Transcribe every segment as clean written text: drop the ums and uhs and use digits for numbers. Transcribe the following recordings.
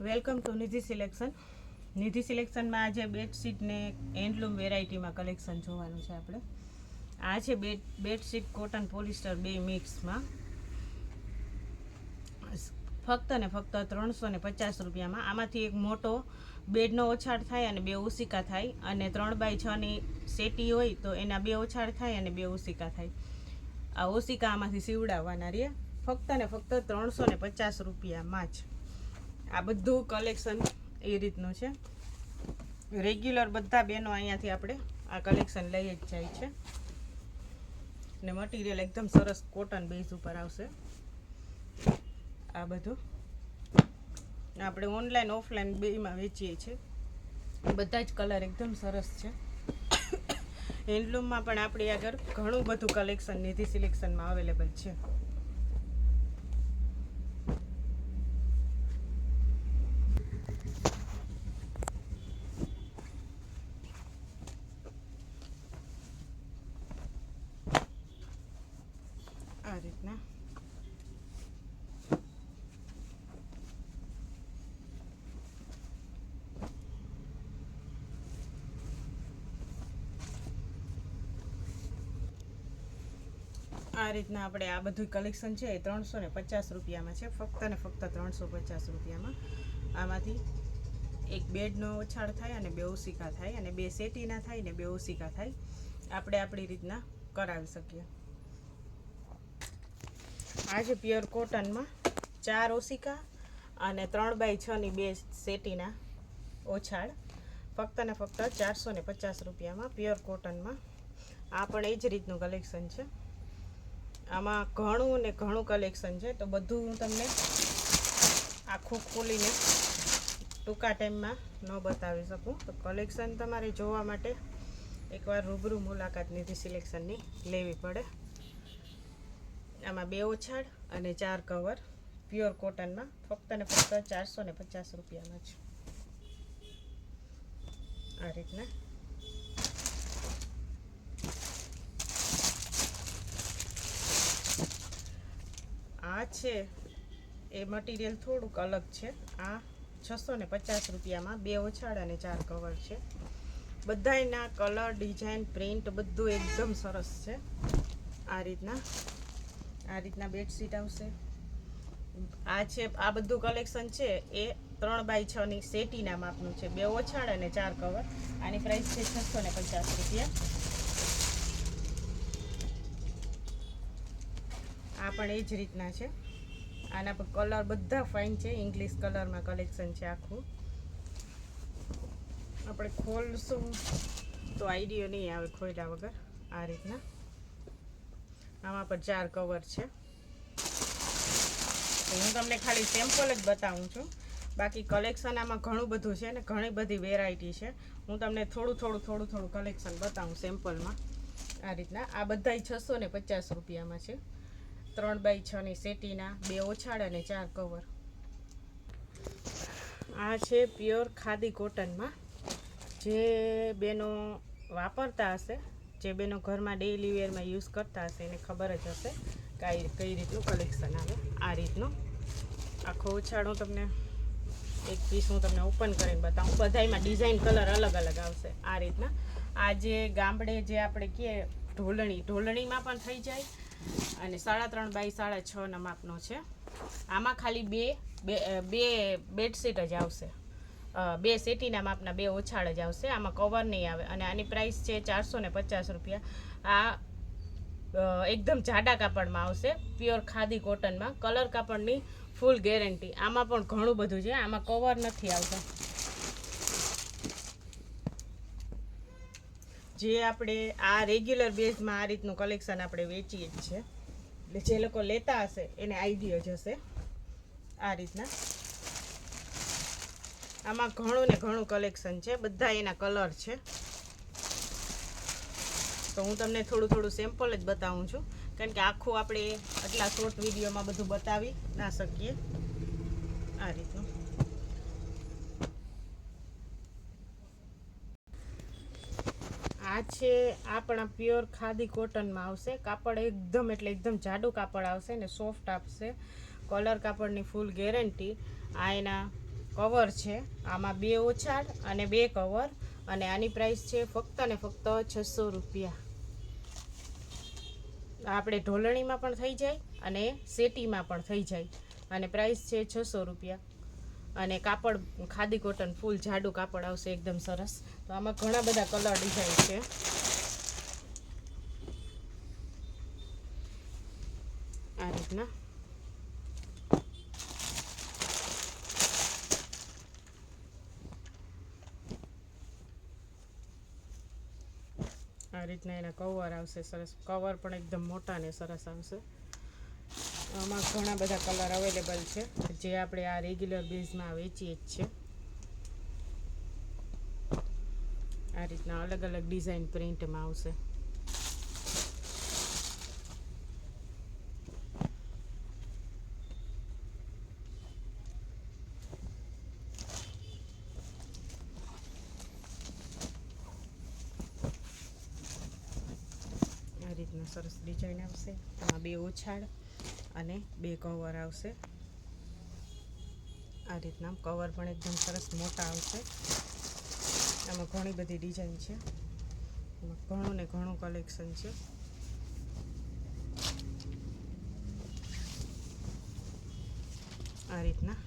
Welcome to Nidhi Selection. નિધિ સિલેક્શનમાં આજે બેડશીટ ને હેન્ડલૂમ વેરાયટીમાં કલેક્શન જોવાનું છે આપણે. આ છે બેડશીટ કોટન પોલિસ્ટર બે મિક્સમાં, ફક્ત ને ફક્ત 350 રૂપિયામાં. આમાંથી એક મોટો બેડનો ઓછાડ થાય અને બે ઉસિકા થાય, અને 3x6ની સેટી હોય તો એના બે ઓછાડ થાય અને બે ઉસિકા થાય. આ ઉસિકા આમાંથી સીવડાવવાના રહે. ફક્ત ને ફક્ત 350 રૂપિયામાં જ આ બધું કલેક્શન એ રીતનું છે. રેગ્યુલર બધા બહેનો અહીંયાથી આપણે આ કલેક્શન લઈ જ જાય છે, ને મટીરિયલ એકદમ સરસ કોટન બેઝ ઉપર આવશે. આ બધું આપણે ઓનલાઈન ઓફલાઈન બેમાં વેચીએ છીએ. બધા જ કલર એકદમ સરસ છે. હેન્ડલૂમમાં પણ આપણી આગળ ઘણું બધું કલેક્શન નિધિ સિલેક્શનમાં અવેલેબલ છે. આ રીતના આપણે આ બધું કલેક્શન છે એ 350 રૂપિયામાં છે. ફક્ત ને ફક્ત 350 રૂપિયામાં. આમાંથી એક બેડનો ઓછાડ થાય અને બે ઉસિકા થાય, અને બે સેટીના થાય ને બે ઉસિકા થાય. આપણે આપણી રીતના કરાવી શકીએ. આ છે પ્યોર કોટનમાં 4 ઓસિકા અને 3x6ની બે સેટીના ઓછાડ. ફક્ત ને ફક્ત 450 રૂપિયામાં પ્યોર કોટનમાં. આ પણ એ જ રીતનું કલેક્શન છે. આમાં ઘણું ને ઘણું કલેક્શન છે, તો બધું હું તમને આખું ખોલીને ટૂંકા ટાઈમમાં ન બતાવી શકું. તો કલેક્શન તમારે જોવા માટે એકવાર રૂબરૂ મુલાકાત નિધિ સિલેક્શનની લેવી પડે. આમાં બે ઓછાડ અને 4 કવર પ્યોર કોટનમાં ફક્ત ને ફક્ત 450 રૂપિયામાં જ. આ રીતના આ છે એ મટીરિયલ થોડુંક અલગ છે. આ 650 રૂપિયામાં બે ઓછાડ અને 4 કવર છે. બધાયના કલર, ડિઝાઇન, પ્રિન્ટ બધું એકદમ સરસ છે. આ રીતના બેડશીટ આવશે. આ બધું કલેક્શન છે એ 3x6ની સેટીના માપનું છે. બે ઓછાડ અને 4 કવર. આની પ્રાઇસ છે 650 રૂપિયા. આ પણ એ જ રીતના છે. આના પર કલર બધા ફાઇન છે. ઇંગ્લિશ કલરમાં કલેક્શન છે આખું. આપણે ખોલશું તો આઈડિયો નહીં આવે ખોલ્યા વગર. આ રીતના આમાં પર 4 કવર છે. હું તમને ખાલી સેમ્પલ જ બતાવું છું. બાકી કલેક્શન આમાં ઘણું બધું છે ને ઘણી બધી વેરાયટી છે. હું તમને થોડું કલેક્શન બતાવું સેમ્પલમાં. આ રીતના આ બધાય 650 રૂપિયામાં છે. 3x6ની સેટીના બે ઓછાડ અને 4 કવર. આ છે પ્યોર ખાદી કોટનમાં. જે બેનો વાપરતા હશે, જે બેનો ઘરમાં ડેઇલી વેરમાં યુઝ કરતા હશે એને ખબર જ હશે કઈ રીતનું કલેક્શન આવે. આ રીતનું આખો ઓછાડ હું તમને એક પીસ હું તમને ઓપન કરીને બતાવું. બધાયમાં ડિઝાઇન કલર અલગ અલગ આવશે. આ રીતના આ જે ગામડે જે આપણે કહીએ ઢોલણીમાં પણ થઈ જાય, અને 3.5x6ના માપનો છે. આમાં ખાલી બે બેડશીટ જ આવશે. બે સેટીના માપના બે ઓછાડ જ આવશે. આમાં કવર નહીં આવે. અને આની પ્રાઇસ છે 450 રૂપિયા. આ એકદમ જાડા કાપડમાં આવશે, પ્યોર ખાદી કોટનમાં. કલર કાપડની ફૂલ ગેરંટી. આમાં પણ ઘણું બધું છે. આમાં કવર નથી આવતા. જે આપણે આ રેગ્યુલર બેઝમાં આ રીતનું કલેક્શન આપણે વેચીએ જ છે, એટલે જે લોકો લેતા હશે એને આઈડિયા જ હશે. આ રીતના આમાં ઘણું ને ઘણું કલેક્શન છે. બધા એના કલર છે. તો હું તમને થોડું સેમ્પલ જ બતાવું છું, કારણ કે આખું આપણે આટલા શોર્ટ વિડીયોમાં બધું બતાવી ના શકીએ. આ રીતનું આ છે. આ પણ પ્યોર ખાદી કોટનમાં આવશે. કાપડ એકદમ એટલે એકદમ જાડું કાપડ આવશે ને સોફ્ટ આપશે. કલર કાપડની ફૂલ ગેરંટી. આ એના કવર છે. આમાં 2 ઓછાડ અને 2 કવર, અને આની પ્રાઇસ છે ફક્ત ને ફક્ત 600 રૂપિયા. આપણે ઢોલણીમાં પણ થઈ જાય અને સેટીમાં પણ થઈ જાય, અને પ્રાઇસ છે 600 રૂપિયા. અને કાપડ ખાદી કોટન ફૂલ જાડું કાપડ આવશે, એકદમ સરસ. તો આમાં ઘણા બધા કલર ડિઝાઇન છે. આ રીતના એના કવર આવશે સરસ. કવર પણ એકદમ મોટા ને સરસ આવશે. આમાં ઘણા બધા કલર અવેલેબલ છે, જે આપણે આ રેગ્યુલર બેઝમાં વેચીએ જ છે. આ રીતના અલગ અલગ ડિઝાઇન પ્રિન્ટમાં આવશે. આ રીતના સરસ ડિઝાઇન આવશે. આમાં 2 ઓછાડ અને 2 કવર આવશે. આ રીતના કવર પણ એકદમ સરસ મોટા આવશે. આમાં ઘણી બધી ડિઝાઇન છે. આમાં ઘણું ને ઘણું કલેક્શન છે. આ રીતના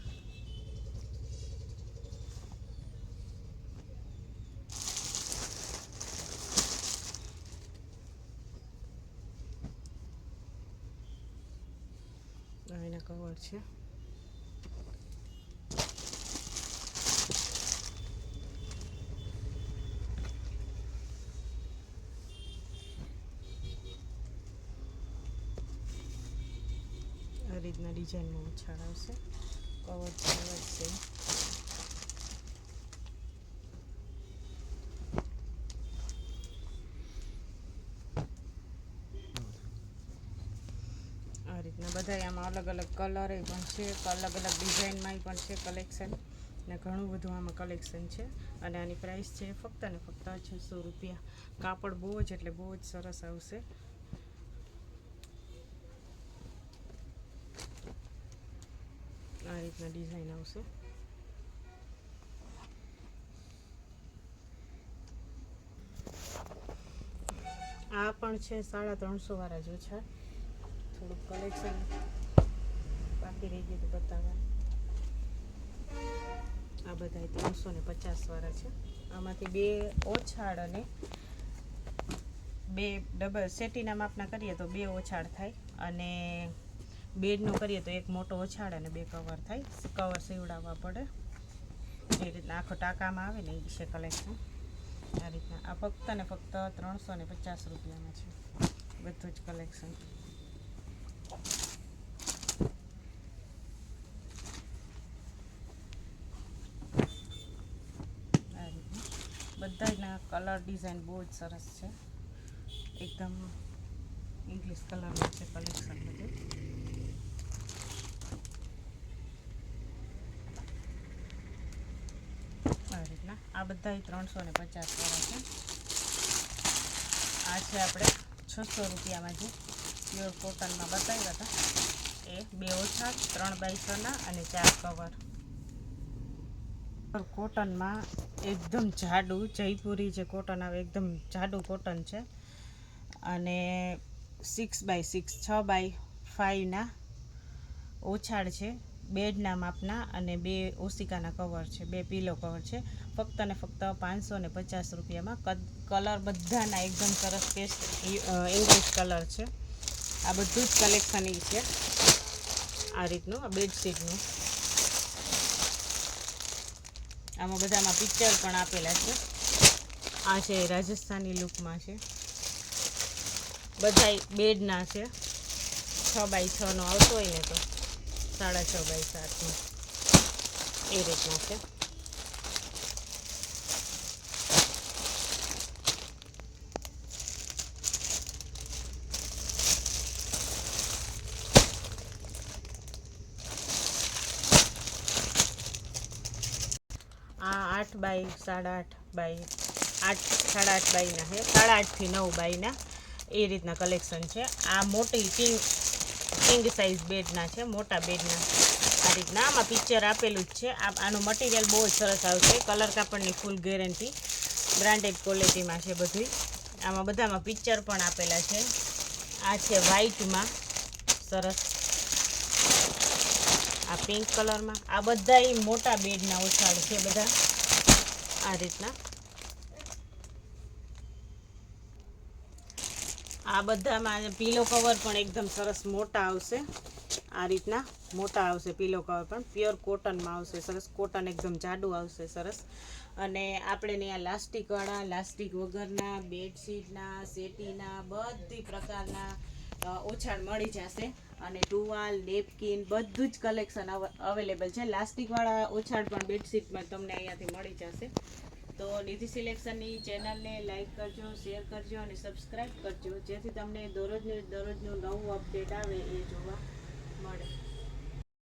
એના કવર છે. આ રીતના ડિઝાઇનમાં ઉછાળ આવશે. કવર છે. આ રીતના બધા આમાં અલગ અલગ કલર પણ છે, અલગ અલગ ડિઝાઇનમાં પણ છે કલેક્શન, ને ઘણું બધું આમાં કલેક્શન છે. અને આની પ્રાઇસ છે ફક્ત ને ફક્ત 600 રૂપિયા. કાપડ બહુ જ એટલે બહુ જ સરસ આવશે. આ રીતના ડિઝાઇન આવશે. આ પણ છે 350 વાળા જો છે. થોડુંક કલેક્શન બાકી રહી ગયું તો બતાવવા. આ બધા 350 વાળા છે. આમાંથી 2 ઓછાડ અને 2 ડબલ સેટીના માપના કરીએ તો 2 ઓછાડ થાય, અને બેડનું કરીએ તો 1 મોટો ઓછાડ અને 2 કવર થાય. કવર સીવડાવવા પડે. એ રીતના આખો ટાંકામાં આવે ને એ વિશે કલેક્શન. આ રીતના આ ફક્ત ને ફક્ત 350 રૂપિયામાં છે બધું જ કલેક્શન. આ રીતના બધાના કલર ડિઝાઇન બહુ જ સરસ છે. એકદમ ઇંગ્લિશ કલરનું છે કલેક્શન બધું. આ રીતના આ બધા 350 વાળા છે. આ છે આપણે 600 રૂપિયામાં જે પ્યોર કોટનમાં બતાવ્યા હતા, એ 2 ઓછાડ 3x6 અને 4 કવર. કોટનમાં એકદમ જાડું જયપુરી જે કોટન આવે, એકદમ જાડું કોટન છે. અને 6x6 6x5 ઓછાડ છે. બેડના માપના અને 2 ઓશિકાના કવર છે. 2 પીલો કવર છે. ફક્ત ને ફક્ત 550 રૂપિયામાં. કલર બધાના એકદમ સરસ પેસ્ટ ઇંગ્લિશ કલર છે. આ બધું જ કલેક્શન એ છે. આ રીતનું આ બેડશીટનું. આમાં બધામાં પિક્ચર પણ આપેલા છે. આ છે રાજસ્થાની લુકમાં છે. બધા બેડના છે. 6x6 આવતો હોય ને તો 6.5x7 એ રીતના છે. આ 8x8.5 8.5x8 છે. 8.5 થી 9x એ રીતના કલેક્શન છે. આ મોટી કિંગ સાઇઝ બેડના છે, મોટા બેડના. આ આ રીતના આમાં પિક્ચર આપેલું જ છે. આનું મટીરિયલ બહુ જ સરસ આવશે. કલર કાપડની ફૂલ ગેરંટી, બ્રાન્ડેડ ક્વોલિટીમાં છે બધું. આમાં બધામાં પિક્ચર પણ આપેલા છે. આ છે વ્હાઈટમાં સરસ, આ પિંક કલરમાં. આ બધા મોટા બેડના ઓછાડ છે બધા આ રીતના. આ બધામાં પીલો કવર પણ એકદમ સરસ મોટા આવશે. આ રીતના મોટા આવશે પીલો કવર પણ, પ્યોર કોટનમાં આવશે સરસ. કોટન એકદમ જાડું આવશે સરસ. અને આપણે ત્યાં લાસ્ટિકવાળા, લાસ્ટિક વગરના, બેડશીટના, સેટીના બધી પ્રકારના ઓછાડ મળી જશે. અને ટુવાલ, નેપકિન બધું જ કલેક્શન અવેલેબલ છે. લાસ્ટિકવાળા ઓછાડ પણ બેડશીટમાં તમને અહીંયાથી મળી જશે. તો નિધિ સિલેક્શનની ચેનલને લાઈક કરજો, શેર કરજો અને સબસ્ક્રાઈબ કરજો, જેથી તમને દરરોજનું નવું અપડેટ આવે એ જોવા મળે.